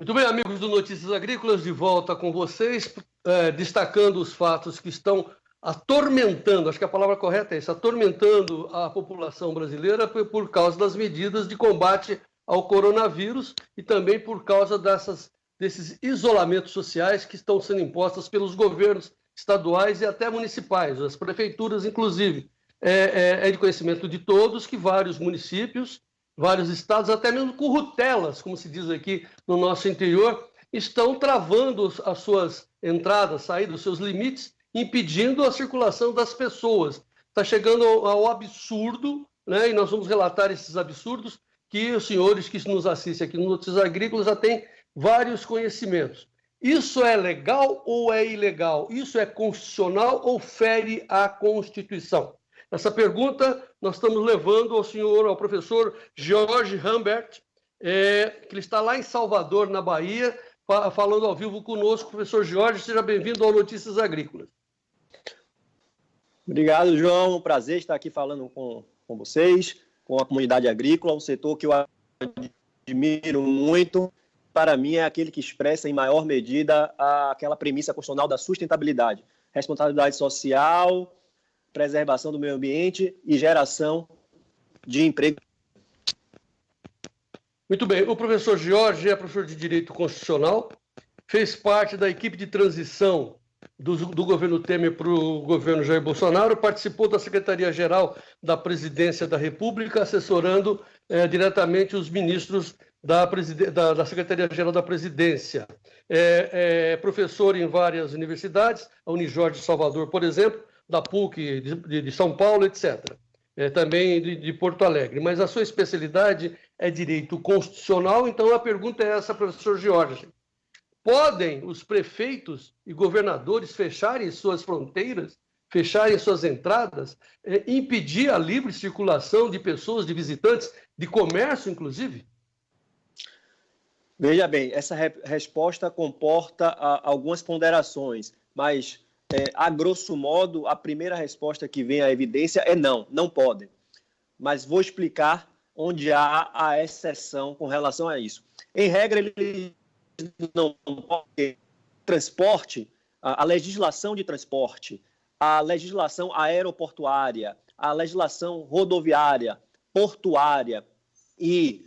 Muito bem, amigos do Notícias Agrícolas, de volta com vocês, destacando os fatos que estão atormentando, acho que a palavra correta é essa, atormentando a população brasileira por causa das medidas de combate ao coronavírus e também por causa desses isolamentos sociais que estão sendo impostos pelos governos estaduais e até municipais, as prefeituras, inclusive. É de conhecimento de todos que vários municípios, vários estados, até mesmo currutelas, como se diz aqui no nosso interior, estão travando as suas entradas, saídas, os seus limites, impedindo a circulação das pessoas. Está chegando ao absurdo, né? E nós vamos relatar esses absurdos, que os senhores que nos assistem aqui no Notícias Agrícolas já têm vários conhecimentos. Isso é legal ou é ilegal? Isso é constitucional ou fere a Constituição? Essa pergunta nós estamos levando ao professor Jorge Rambert, que ele está lá em Salvador, na Bahia, falando ao vivo conosco. Professor Jorge, seja bem-vindo ao Notícias Agrícolas. Obrigado, João. Um prazer estar aqui falando com vocês, com a comunidade agrícola, um setor que eu admiro muito. Para mim, é aquele que expressa em maior medida aquela premissa constitucional da sustentabilidade, responsabilidade social, preservação do meio ambiente e geração de emprego. Muito bem. O professor Jorge é professor de Direito Constitucional, fez parte da equipe de transição do governo Temer para o governo Jair Bolsonaro, participou da Secretaria-Geral da Presidência da República, assessorando diretamente os ministros da Secretaria-Geral da Presidência. É professor em várias universidades, a Unijor de Salvador, por exemplo, da PUC de São Paulo, etc. Também de Porto Alegre. Mas a sua especialidade é direito constitucional, então a pergunta é essa, professor Jorge. Podem os prefeitos e governadores fecharem suas fronteiras, fecharem suas entradas, impedir a livre circulação de pessoas, de visitantes, de comércio, inclusive? Veja bem, essa resposta comporta algumas ponderações, mas a grosso modo, a primeira resposta que vem à evidência é não podem. Mas vou explicar onde há a exceção com relação a isso. Em regra, eles não podem transporte, a legislação de transporte, a legislação aeroportuária, a legislação rodoviária, portuária e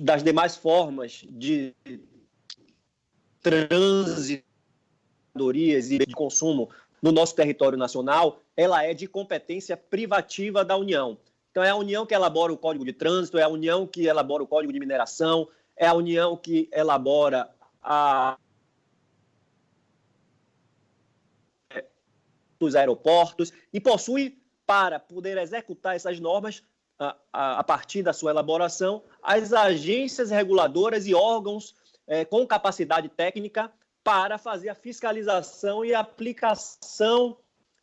das demais formas de trânsito e de consumo no nosso território nacional, ela é de competência privativa da União. Então, é a União que elabora o Código de Trânsito, é a União que elabora o Código de Mineração, é a União que elabora os aeroportos e possui, para poder executar essas normas, a partir da sua elaboração, as agências reguladoras e órgãos com capacidade técnica para fazer a fiscalização e aplicação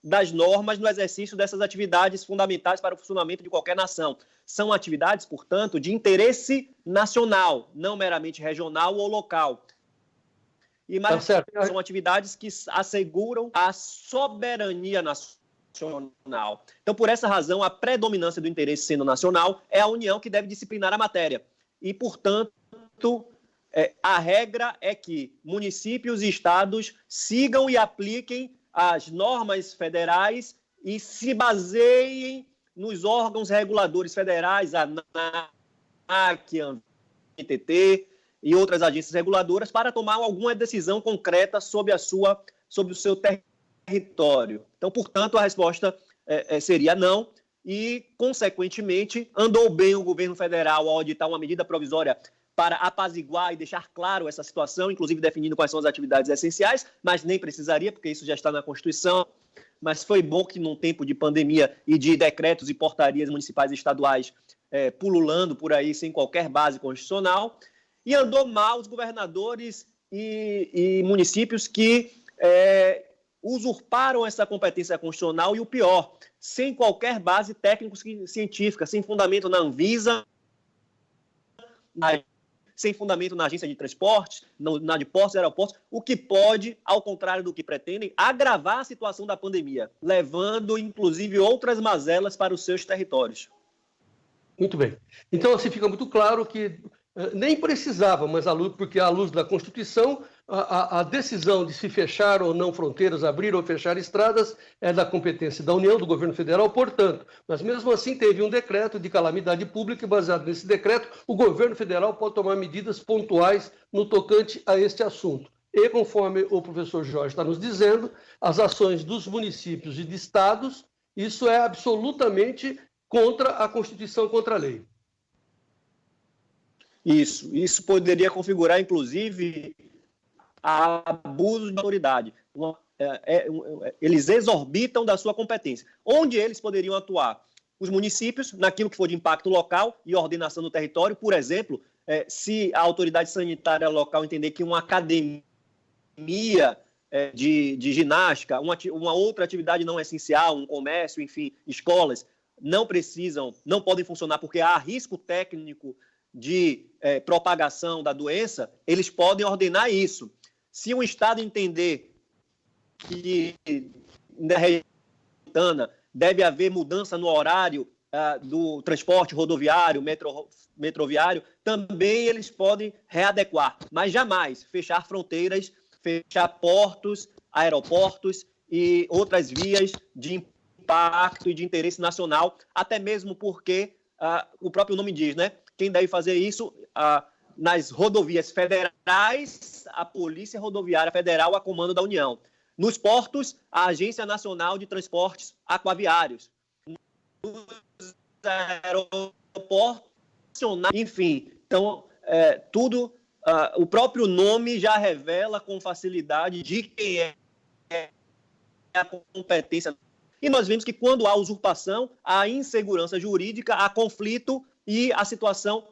das normas no exercício dessas atividades fundamentais para o funcionamento de qualquer nação. São atividades, portanto, de interesse nacional, não meramente regional ou local. E mais são atividades que asseguram a soberania nacional. Então, por essa razão, a predominância do interesse sendo nacional é a União que deve disciplinar a matéria. E, portanto, a regra é que municípios e estados sigam e apliquem as normas federais e se baseiem nos órgãos reguladores federais, a ANAC, a ANTT e outras agências reguladoras, para tomar alguma decisão concreta sobre o seu território. Então, portanto, a resposta seria não e, consequentemente, andou bem o governo federal ao editar uma medida provisória para apaziguar e deixar claro essa situação, inclusive definindo quais são as atividades essenciais, mas nem precisaria, porque isso já está na Constituição. Mas foi bom que, num tempo de pandemia e de decretos e portarias municipais e estaduais pululando por aí sem qualquer base constitucional, e andou mal os governadores e municípios que usurparam essa competência constitucional e, o pior, sem qualquer base técnico-científica, sem fundamento na Anvisa, sem fundamento na agência de transportes, na de portos e aeroportos, o que pode, ao contrário do que pretendem, agravar a situação da pandemia, levando, inclusive, outras mazelas para os seus territórios. Muito bem. Então, assim, fica muito claro que nem precisava, mas porque à luz da Constituição, a decisão de se fechar ou não fronteiras, abrir ou fechar estradas, é da competência da União, do governo federal, portanto. Mas mesmo assim teve um decreto de calamidade pública e baseado nesse decreto, o governo federal pode tomar medidas pontuais no tocante a este assunto. E conforme o professor Jorge está nos dizendo, as ações dos municípios e de estados, isso é absolutamente contra a Constituição, contra a lei. Isso poderia configurar, inclusive, abuso de autoridade. Eles exorbitam da sua competência. Onde eles poderiam atuar? Os municípios, naquilo que for de impacto local e ordenação do território. Por exemplo, se a autoridade sanitária local entender que uma academia de ginástica, uma outra atividade não essencial, um comércio, enfim, escolas, não podem funcionar porque há risco técnico de propagação da doença, eles podem ordenar isso. Se um Estado entender que na região deve haver mudança no horário do transporte rodoviário, metroviário, também eles podem readequar, mas jamais fechar fronteiras, fechar portos, aeroportos e outras vias de impacto e de interesse nacional, até mesmo porque o próprio nome diz, né? Quem deve fazer isso nas rodovias federais, a Polícia Rodoviária Federal, a comando da União. Nos portos, a Agência Nacional de Transportes Aquaviários. Nos aeroportos, enfim. Então, tudo, o próprio nome já revela com facilidade de quem é a competência. E nós vemos que quando há usurpação, há insegurança jurídica, há conflito e a situação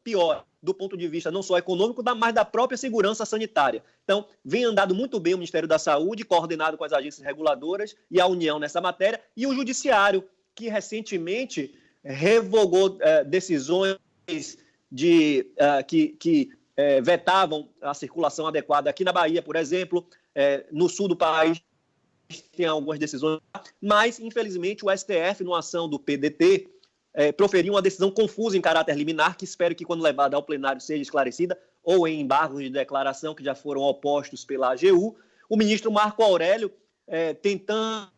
pior do ponto de vista não só econômico, mas da própria segurança sanitária. Então, vem andado muito bem o Ministério da Saúde, coordenado com as agências reguladoras e a União nessa matéria, e o Judiciário, que recentemente revogou decisões que vetavam a circulação adequada aqui na Bahia, por exemplo, no sul do país tem algumas decisões, mas, infelizmente, o STF, numa ação do PDT, proferiu uma decisão confusa em caráter liminar, que espero que, quando levada ao plenário, seja esclarecida, ou em embargos de declaração que já foram opostos pela AGU. O ministro Marco Aurélio, tentando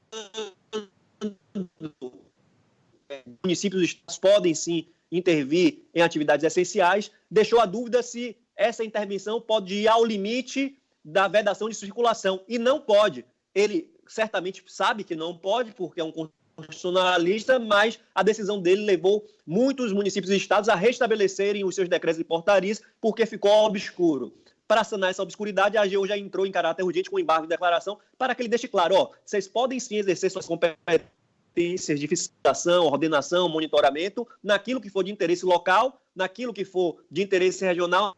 municípios e estados podem, sim, intervir em atividades essenciais, deixou a dúvida se essa intervenção pode ir ao limite da vedação de circulação, e não pode. Ele certamente sabe que não pode, porque é um constitucionalista, mas a decisão dele levou muitos municípios e estados a restabelecerem os seus decretos e portarias, porque ficou obscuro. Para sanar essa obscuridade, a AGU já entrou em caráter urgente com embargo de declaração, para que ele deixe claro, vocês podem sim exercer suas competências de fiscalização, ordenação, monitoramento, naquilo que for de interesse local, naquilo que for de interesse regional,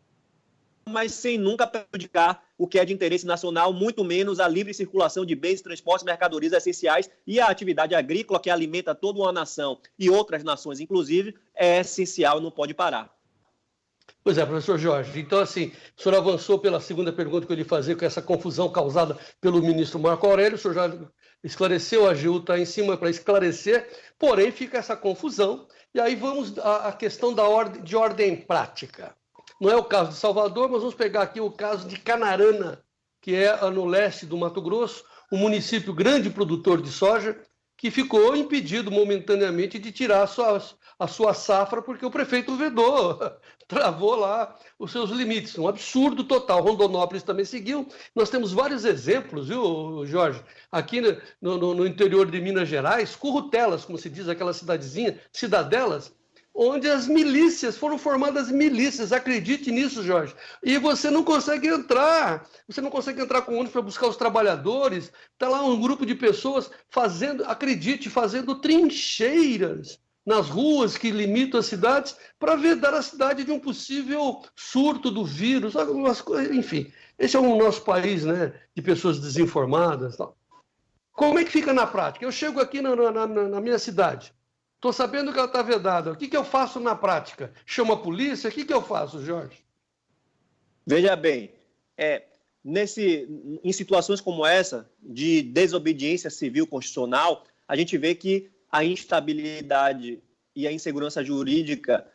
mas sem nunca prejudicar o que é de interesse nacional, muito menos a livre circulação de bens, transportes, mercadorias essenciais, e a atividade agrícola que alimenta toda uma nação e outras nações, inclusive, é essencial e não pode parar. Pois é, professor Jorge. Então, assim, o senhor avançou pela segunda pergunta que eu lhe fazer, com essa confusão causada pelo ministro Marco Aurélio. O senhor já esclareceu, a AGU está em cima para esclarecer, porém fica essa confusão. E aí vamos à questão de ordem prática. Não é o caso de Salvador, mas vamos pegar aqui o caso de Canarana, que é no leste do Mato Grosso, um município grande produtor de soja, que ficou impedido momentaneamente de tirar a sua safra, porque o prefeito vedou, travou lá os seus limites. Um absurdo total. Rondonópolis também seguiu. Nós temos vários exemplos, viu, Jorge? Aqui no interior de Minas Gerais, Currutelas, como se diz, aquela cidadezinha, Cidadelas, onde as milícias, foram formadas milícias, acredite nisso, Jorge, e você não consegue entrar com ônibus para buscar os trabalhadores, está lá um grupo de pessoas fazendo trincheiras nas ruas que limitam as cidades para vedar a cidade de um possível surto do vírus, enfim, esse é o nosso país, né, de pessoas desinformadas. Tal. Como é que fica na prática? Eu chego aqui na minha cidade, estou sabendo que ela está vedada. O que eu faço na prática? Chamo a polícia? O que eu faço, Jorge? Veja bem, em situações como essa, de desobediência civil constitucional, a gente vê que a instabilidade e a insegurança jurídica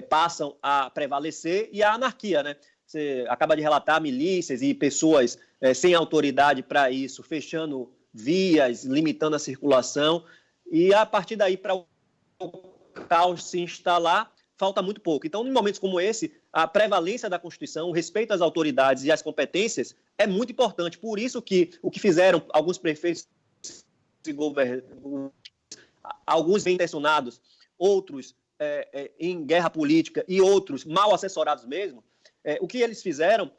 passam a prevalecer e a anarquia, né? Você acaba de relatar milícias e pessoas sem autoridade para isso, fechando vias, limitando a circulação, e a partir daí, para o caos se instalar, falta muito pouco. Então, em momentos como esse, a prevalência da Constituição, o respeito às autoridades e às competências é muito importante. Por isso que o que fizeram alguns prefeitos e governadores, alguns bem intencionados, outros em guerra política e outros mal assessorados mesmo, o que eles fizeram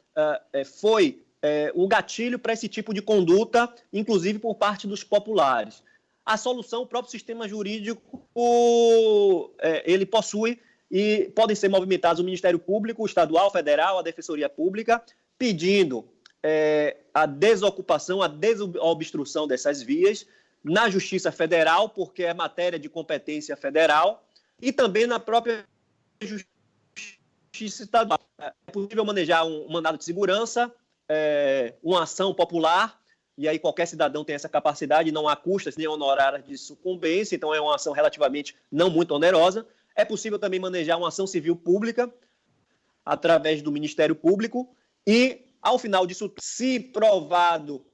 foi o gatilho para esse tipo de conduta, inclusive por parte dos populares. A solução, o próprio sistema jurídico, ele possui, e podem ser movimentados o Ministério Público, o Estadual, Federal, a Defensoria Pública, pedindo a desocupação, a desobstrução dessas vias na Justiça Federal, porque é matéria de competência federal, e também na própria Justiça Estadual. É possível manejar um mandado de segurança, uma ação popular, e aí qualquer cidadão tem essa capacidade, não há custas nem honorários de sucumbência, então é uma ação relativamente não muito onerosa. É possível também manejar uma ação civil pública através do Ministério Público e, ao final disso, se provado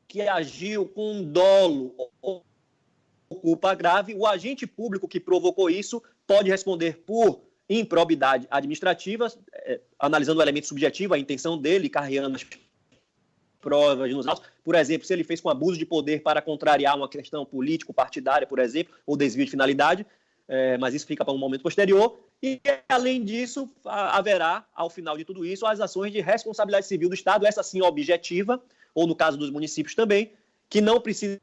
que agiu com dolo ou culpa grave, o agente público que provocou isso pode responder por improbidade administrativa, analisando o elemento subjetivo, a intenção dele, carreando as provas nos autos. Por exemplo, se ele fez com abuso de poder para contrariar uma questão político-partidária, por exemplo, ou desvio de finalidade, mas isso fica para um momento posterior. E, além disso, haverá, ao final de tudo isso, as ações de responsabilidade civil do Estado, essa sim objetiva, ou no caso dos municípios também, que não precisa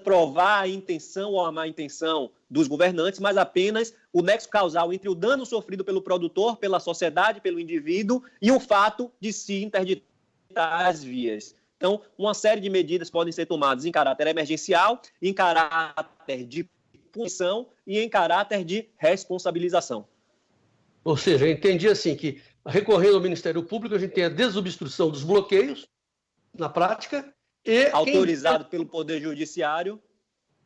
provar a intenção ou a má intenção dos governantes, mas apenas o nexo causal entre o dano sofrido pelo produtor, pela sociedade, pelo indivíduo, e o fato de se interditar as vias. Então, uma série de medidas podem ser tomadas em caráter emergencial, em caráter de punição e em caráter de responsabilização. Ou seja, eu entendi assim que, recorrendo ao Ministério Público, a gente tem a desobstrução dos bloqueios, na prática, e autorizado pelo Poder Judiciário.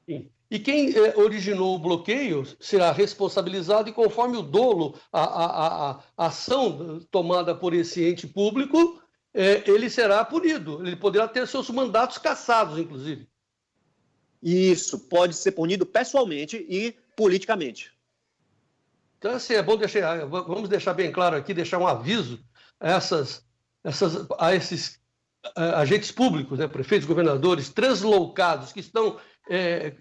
Sim. E quem originou o bloqueio será responsabilizado e, conforme o dolo, a ação tomada por esse ente público, ele será punido. Ele poderá ter seus mandatos cassados, inclusive. Isso, pode ser punido pessoalmente e politicamente. Então, assim, é bom vamos deixar bem claro aqui, deixar um aviso a esses agentes públicos, né, prefeitos, governadores, translocados, que estão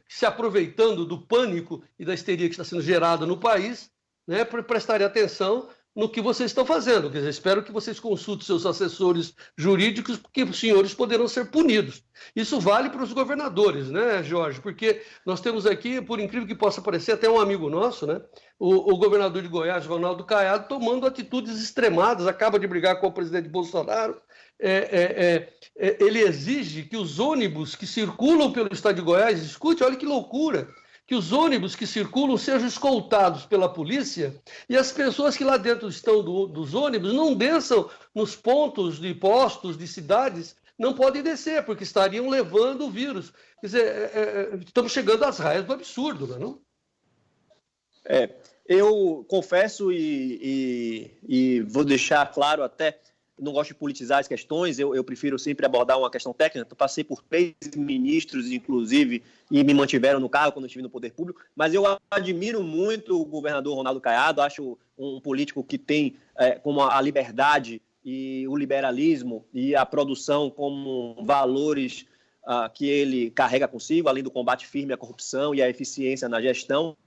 se aproveitando do pânico e da histeria que está sendo gerada no país, né, para prestarem atenção no que vocês estão fazendo. Quer dizer, espero que vocês consultem seus assessores jurídicos, porque os senhores poderão ser punidos. Isso vale para os governadores, né, Jorge? Porque nós temos aqui, por incrível que possa parecer, até um amigo nosso, né, o governador de Goiás, Ronaldo Caiado, tomando atitudes extremadas, acaba de brigar com o presidente Bolsonaro. Ele exige que os ônibus que circulam pelo estado de Goiás, escute, olha que loucura, que os ônibus que circulam sejam escoltados pela polícia e as pessoas que lá dentro estão dos ônibus não desçam nos pontos de postos de cidades, não podem descer, porque estariam levando o vírus. Quer dizer, estamos chegando às raias do absurdo, não é não? Eu confesso e vou deixar claro até, não gosto de politizar as questões, eu prefiro sempre abordar uma questão técnica. Eu passei por 3 ministros, inclusive, e me mantiveram no cargo quando eu estive no poder público, mas eu admiro muito o governador Ronaldo Caiado, acho um político que tem como a liberdade e o liberalismo e a produção como valores que ele carrega consigo, além do combate firme à corrupção e à eficiência na gestão.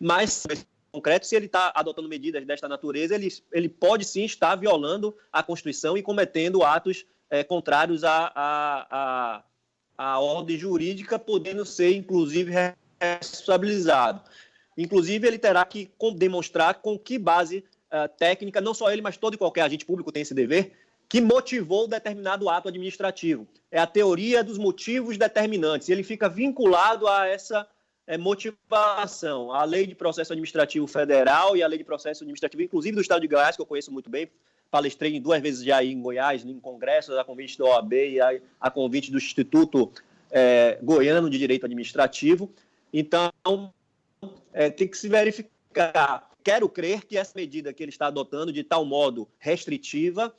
Mas, concreto, se ele está adotando medidas desta natureza, ele pode sim estar violando a Constituição e cometendo atos contrários à ordem jurídica, podendo ser, inclusive, responsabilizado. Inclusive, ele terá que demonstrar com que base técnica, não só ele, mas todo e qualquer agente público tem esse dever, que motivou determinado ato administrativo. É a teoria dos motivos determinantes. Ele fica vinculado a essa motivação. A Lei de Processo Administrativo Federal e a Lei de Processo Administrativo, inclusive do Estado de Goiás, que eu conheço muito bem, palestrei 2 vezes já aí em Goiás, em congressos, a convite da OAB e a convite do Instituto Goiano de Direito Administrativo. Então, tem que se verificar. Quero crer que essa medida que ele está adotando de tal modo restritiva,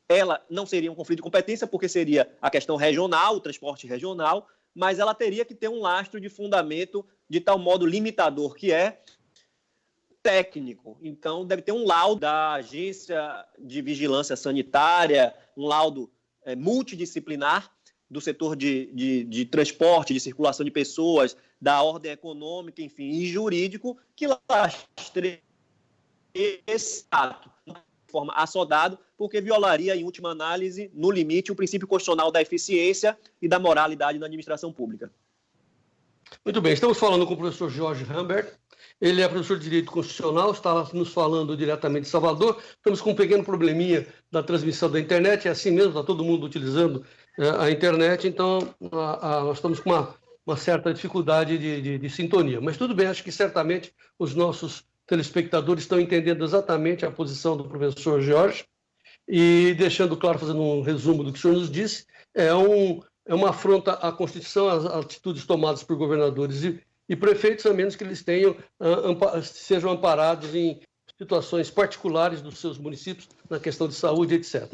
ela não seria um conflito de competência, porque seria a questão regional, o transporte regional, mas ela teria que ter um lastro de fundamento de tal modo limitador, que é técnico. Então, deve ter um laudo da Agência de Vigilância Sanitária, um laudo multidisciplinar do setor de transporte, de circulação de pessoas, da ordem econômica, enfim, e jurídico, que lastreia esse ato de forma assodado, porque violaria, em última análise, no limite, o princípio constitucional da eficiência e da moralidade na administração pública. Muito bem, estamos falando com o professor Jorge Rambert. Ele é professor de Direito Constitucional, está nos falando diretamente de Salvador. Estamos com um pequeno probleminha da transmissão da internet, é assim mesmo, está todo mundo utilizando a internet, então nós estamos com uma certa dificuldade de sintonia. Mas tudo bem, acho que certamente os nossos telespectadores estão entendendo exatamente a posição do professor Jorge e deixando claro, fazendo um resumo do que o senhor nos disse, é uma afronta à Constituição, às atitudes tomadas por governadores e prefeitos, a menos que eles sejam amparados em situações particulares dos seus municípios, na questão de saúde, etc.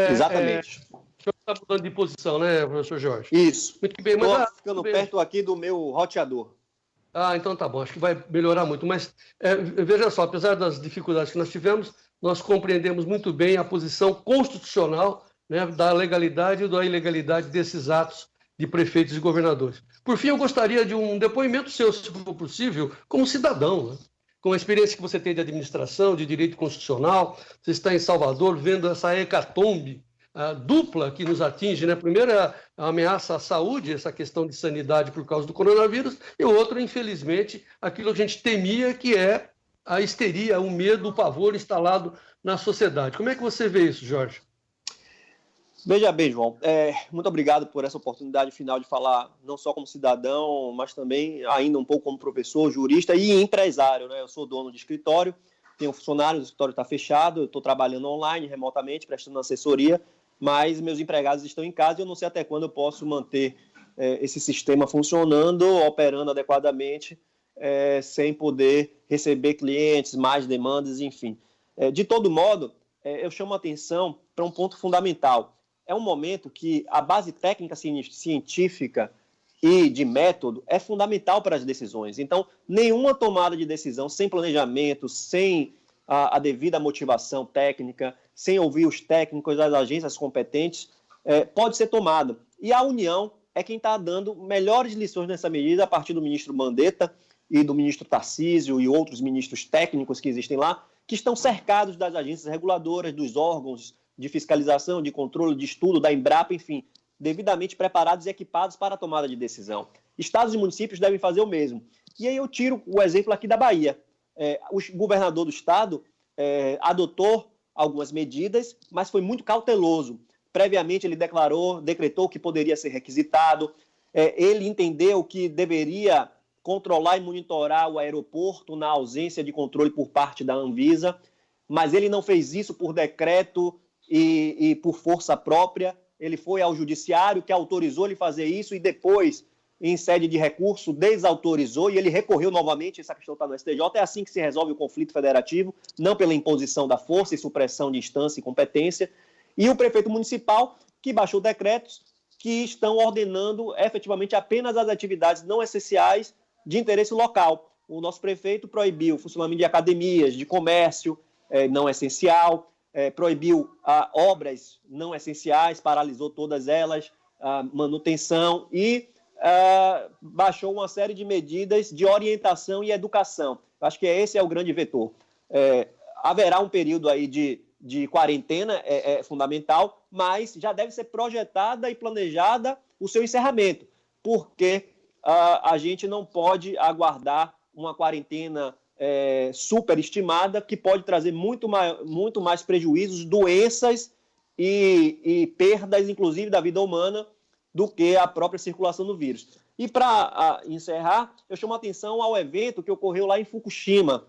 Exatamente. O senhor está mudando de posição, né, professor Jorge? Isso. Muito bem, mas estou ficando perto aqui do meu roteador. Então tá bom, acho que vai melhorar muito. Mas veja só, apesar das dificuldades que nós tivemos, nós compreendemos muito bem a posição constitucional, né, da legalidade e da ilegalidade desses atos de prefeitos e governadores. Por fim, eu gostaria de um depoimento seu, se for possível, como cidadão, né? Com a experiência que você tem de administração, de direito constitucional, você está em Salvador vendo essa hecatombe dupla que nos atinge, né? Primeiro é a ameaça à saúde, essa questão de sanidade por causa do coronavírus, e o outro, infelizmente, aquilo que a gente temia, que é a histeria, o medo, o pavor instalado na sociedade. Como é que você vê isso, Jorge? Veja bem, João, muito obrigado por essa oportunidade final de falar não só como cidadão, mas também ainda um pouco como professor, jurista e empresário, né? Eu sou dono de escritório, tenho funcionários, o escritório está fechado, eu estou trabalhando online, remotamente, prestando assessoria, mas meus empregados estão em casa e eu não sei até quando eu posso manter esse sistema funcionando, operando adequadamente, sem poder receber clientes, mais demandas, enfim. De todo modo, eu chamo a atenção para um ponto fundamental. É um momento que a base técnica científica e de método é fundamental para as decisões. Então, nenhuma tomada de decisão sem planejamento, sem a devida motivação técnica, sem ouvir os técnicos das agências competentes, pode ser tomada. E a União é quem está dando melhores lições nessa medida a partir do ministro Mandetta e do ministro Tarcísio e outros ministros técnicos que existem lá, que estão cercados das agências reguladoras, dos órgãos de fiscalização, de controle, de estudo, da Embrapa, enfim, devidamente preparados e equipados para a tomada de decisão. Estados e municípios devem fazer o mesmo. E aí eu tiro o exemplo aqui da Bahia. O governador do estado adotou algumas medidas, mas foi muito cauteloso. Previamente ele decretou que poderia ser requisitado, ele entendeu que deveria controlar e monitorar o aeroporto na ausência de controle por parte da Anvisa, mas ele não fez isso por decreto e por força própria. Ele foi ao judiciário, que autorizou ele fazer isso, e depois, em sede de recurso, desautorizou, e ele recorreu novamente. Essa questão está no STJ. É assim que se resolve o conflito federativo, não pela imposição da força e supressão de instância e competência. E o prefeito municipal, que baixou decretos que estão ordenando efetivamente apenas as atividades não essenciais de interesse local. O nosso prefeito proibiu o funcionamento de academias, de comércio não essencial, proibiu obras não essenciais, paralisou todas elas, manutenção e baixou uma série de medidas de orientação e educação. Acho que esse é o grande vetor. Haverá um período aí de quarentena, é fundamental, mas já deve ser projetada e planejada o seu encerramento, porque a gente não pode aguardar uma quarentena superestimada, que pode trazer muito mais prejuízos, doenças e perdas, inclusive, da vida humana, do que a própria circulação do vírus. E, para encerrar, eu chamo a atenção ao evento que ocorreu lá em Fukushima,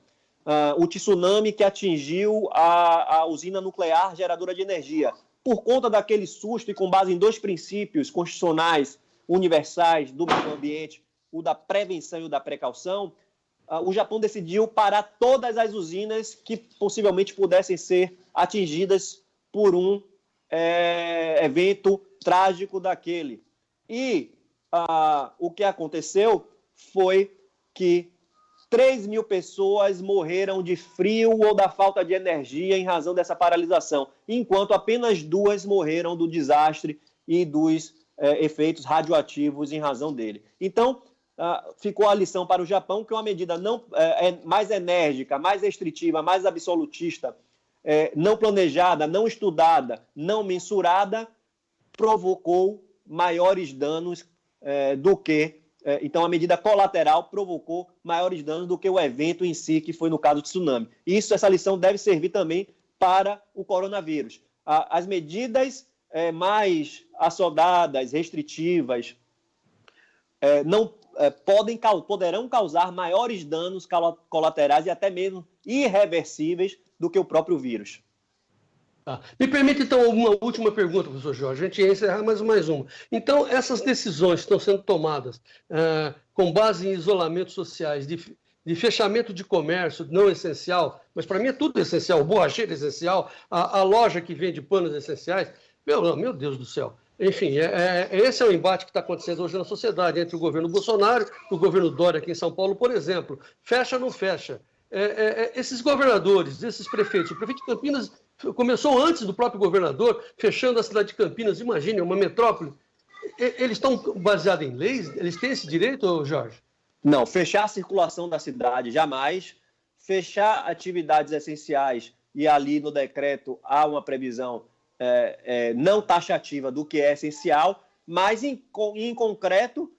o tsunami que atingiu a usina nuclear geradora de energia. Por conta daquele susto e com base em dois princípios constitucionais universais do meio ambiente, o da prevenção e o da precaução, o Japão decidiu parar todas as usinas que possivelmente pudessem ser atingidas por um evento trágico daquele. E o que aconteceu foi que 3.000 pessoas morreram de frio ou da falta de energia em razão dessa paralisação, enquanto apenas 2 morreram do desastre e dos efeitos radioativos em razão dele. Então, ficou a lição para o Japão que uma medida mais enérgica, mais restritiva, mais absolutista, não planejada, não estudada, não mensurada, provocou maiores danos do que... Então, a medida colateral provocou maiores danos do que o evento em si, que foi no caso do tsunami. Essa lição deve servir também para o coronavírus. As medidas mais assodadas, restritivas, poderão causar maiores danos colaterais e até mesmo irreversíveis do que o próprio vírus. Me permite, então, uma última pergunta, professor Jorge. A gente ia encerrar mais uma. Então, essas decisões que estão sendo tomadas com base em isolamentos sociais, de fechamento de comércio não essencial, mas para mim é tudo essencial, o borracheiro é essencial, a loja que vende panos essenciais, meu Deus do céu. Enfim, esse é o embate que está acontecendo hoje na sociedade entre o governo Bolsonaro e o governo Dória aqui em São Paulo, por exemplo. Fecha ou não fecha? Esses governadores, esses prefeitos, o prefeito de Campinas começou antes do próprio governador, fechando a cidade de Campinas, imagine, uma metrópole. Eles estão baseados em leis? Eles têm esse direito, Jorge? Não, fechar a circulação da cidade, jamais. Fechar atividades essenciais, e ali no decreto há uma previsão não taxativa do que é essencial, mas em concreto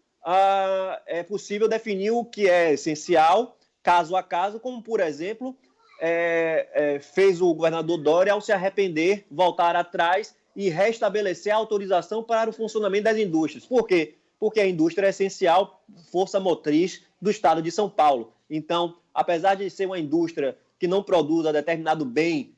é possível definir o que é essencial, caso a caso, como, por exemplo, fez o governador Dória ao se arrepender, voltar atrás e restabelecer a autorização para o funcionamento das indústrias. Por quê? Porque a indústria é essencial, força motriz do estado de São Paulo. Então, apesar de ser uma indústria que não produza determinado bem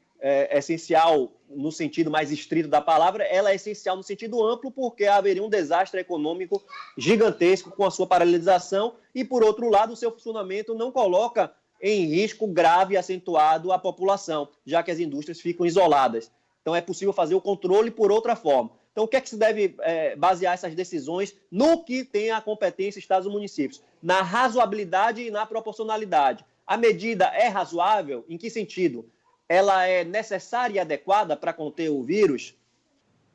essencial no sentido mais estrito da palavra, ela é essencial no sentido amplo, porque haveria um desastre econômico gigantesco com a sua paralisação e, por outro lado, o seu funcionamento não coloca em risco grave e acentuado a população, já que as indústrias ficam isoladas. Então, é possível fazer o controle por outra forma. Então, o que é que se deve basear essas decisões no que tem a competência estados e municípios? Na razoabilidade e na proporcionalidade. A medida é razoável? Em que sentido? Ela é necessária e adequada para conter o vírus?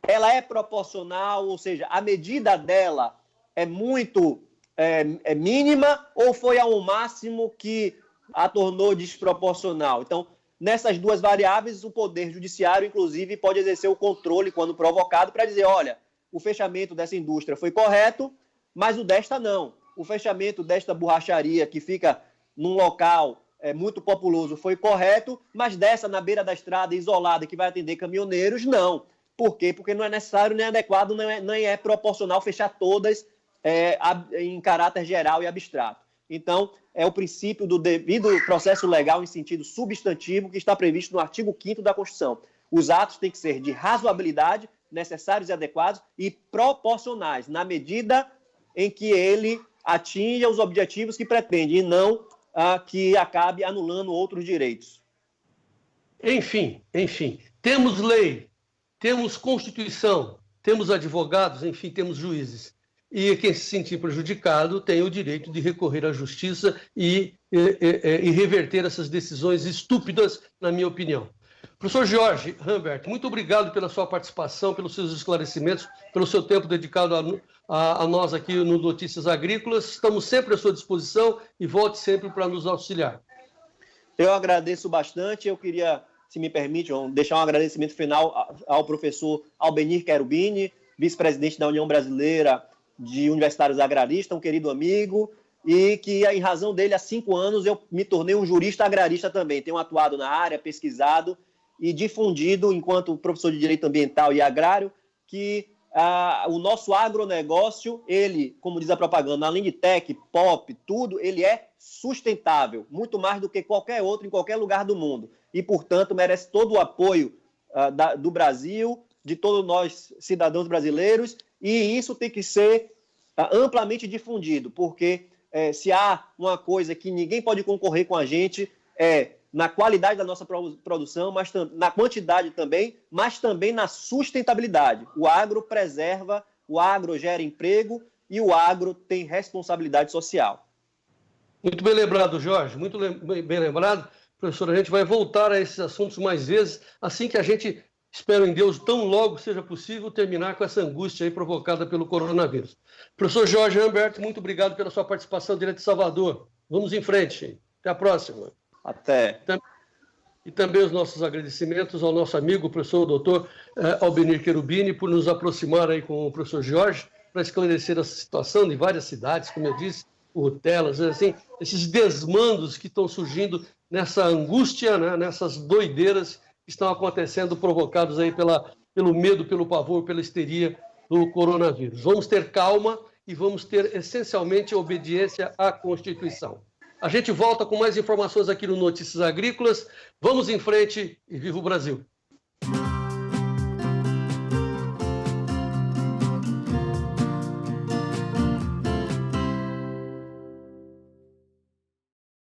Ela é proporcional, ou seja, a medida dela é muito mínima ou foi ao máximo que a tornou desproporcional? Então, nessas duas variáveis, o Poder Judiciário, inclusive, pode exercer o controle quando provocado para dizer, olha, o fechamento dessa indústria foi correto, mas o desta não. O fechamento desta borracharia que fica num local muito populoso foi correto, mas dessa na beira da estrada, isolada, que vai atender caminhoneiros, não. Por quê? Porque não é necessário, nem adequado, nem é proporcional fechar todas em caráter geral e abstrato. Então, é o princípio do devido processo legal em sentido substantivo que está previsto no artigo 5º da Constituição. Os atos têm que ser de razoabilidade, necessários e adequados e proporcionais, na medida em que ele atinja os objetivos que pretende e não que acabe anulando outros direitos. Enfim, temos lei, temos Constituição, temos advogados, enfim, temos juízes. E quem se sentir prejudicado tem o direito de recorrer à justiça e reverter essas decisões estúpidas, na minha opinião. Professor Jorge Rambert, muito obrigado pela sua participação, pelos seus esclarecimentos, pelo seu tempo dedicado a nós aqui no Notícias Agrícolas. Estamos sempre à sua disposição e volte sempre para nos auxiliar. Eu agradeço bastante. Eu queria, se me permite, deixar um agradecimento final ao professor Albenir Cherubini, vice-presidente da União Brasileira de Universitários Agraristas, um querido amigo, e que, em razão dele, há 5 anos, eu me tornei um jurista agrarista também. Tenho atuado na área, pesquisado e difundido, enquanto professor de Direito Ambiental e Agrário, que o nosso agronegócio, ele, como diz a propaganda, além de tech, pop, tudo, ele é sustentável, muito mais do que qualquer outro em qualquer lugar do mundo. E, portanto, merece todo o apoio do Brasil, de todos nós, cidadãos brasileiros, e isso tem que ser amplamente difundido, porque se há uma coisa que ninguém pode concorrer com a gente, na qualidade da nossa produção, mas na quantidade também, mas também na sustentabilidade. O agro preserva, o agro gera emprego e o agro tem responsabilidade social. Muito bem lembrado, Jorge, muito bem lembrado. Professor, a gente vai voltar a esses assuntos mais vezes, assim que a gente, espero em Deus, tão logo seja possível terminar com essa angústia aí provocada pelo coronavírus. Professor Jorge Humbert, muito obrigado pela sua participação direto de Salvador. Vamos em frente. Até a próxima. Até. E também os nossos agradecimentos ao nosso amigo, o professor doutor Albenir Cherubini, por nos aproximar aí com o professor Jorge, para esclarecer essa situação de várias cidades, como eu disse, Rutelas, assim, esses desmandos que estão surgindo nessa angústia, né, nessas doideiras que estão acontecendo, provocados aí pelo medo, pelo pavor, pela histeria do coronavírus. Vamos ter calma e vamos ter, essencialmente, obediência à Constituição. A gente volta com mais informações aqui no Notícias Agrícolas. Vamos em frente e viva o Brasil!